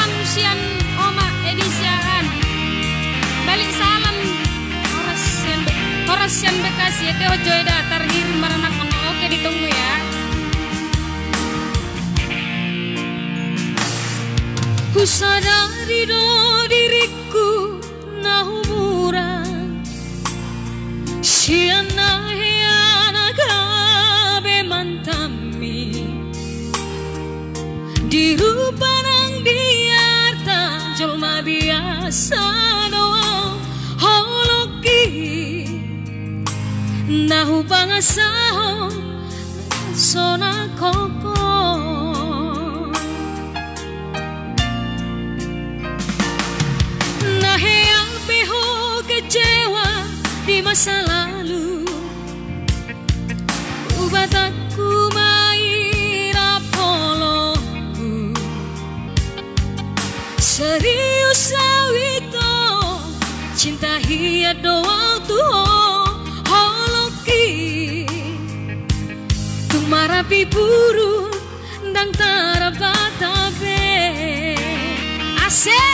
salam sian oma edisiaan. Balik salam horas sian Bekasi ya teo joy datar hirim maranak ono. Oke ditunggu ya. Ku sadari do diriku nahumuran siana heana gabe mantami di rupa nang diarta jolma biasa doa holoki nahu pangasaho sona koko kecewa di masa lalu ubat aku main apoloku serius awito cinta hiat doa tuho holoki tumarapi buru ndang tarabatabe asik.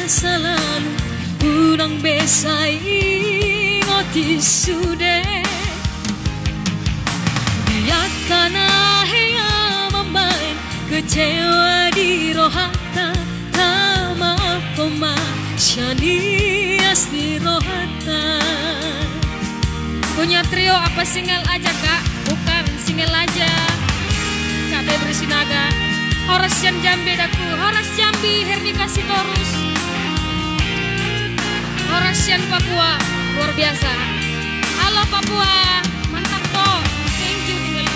Masa lalu unang besay ngoti sude biak kana hea mambain kecewa di rohata tama poma syani asli rohata. Punya trio apa single aja kak? Bukan single aja Kak Febri Sinaga. Horas yang Jambi daku, Horas Jambi Hernika Sitorus, Horas yang Papua, luar biasa. Halo Papua, mantap toh, thank you tinggal.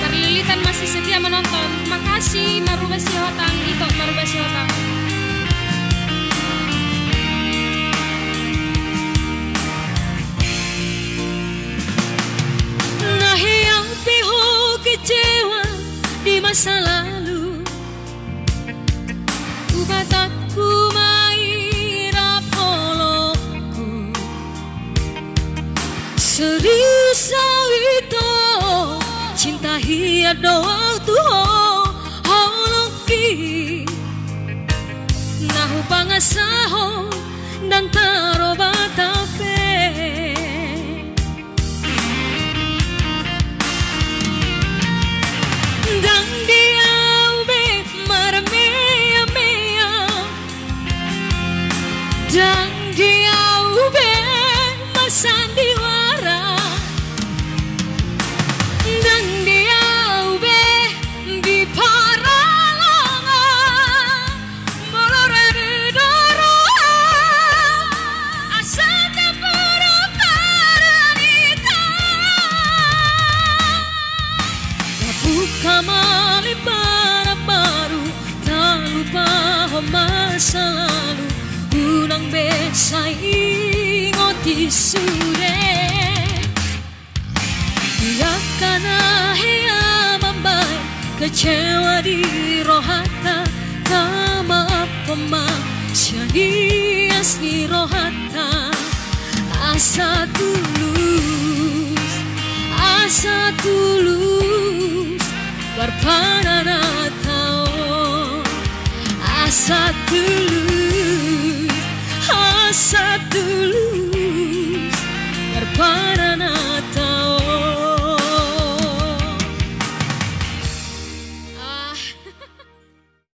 Perlilitan masih setia menonton, terima kasih Marubasi Hotang, itu Marubasi Hotang. Nah yang piho kecewa di masa lalu ubat aku main apoloku serius itu cinta hiat doa tuho holoki nahu pangasaho dan tarobatape dan dia ube marmea mea dan dia ube masandiwara dan dia ube di paralanga morore doro asata pura paranita buka mali para baru tak lupa masa lalu unang besay ngoti sure biak kana hea mambai kecewa di rohata kama poma syani asli rohata asa tulus berpanana tao asa tulus berpanana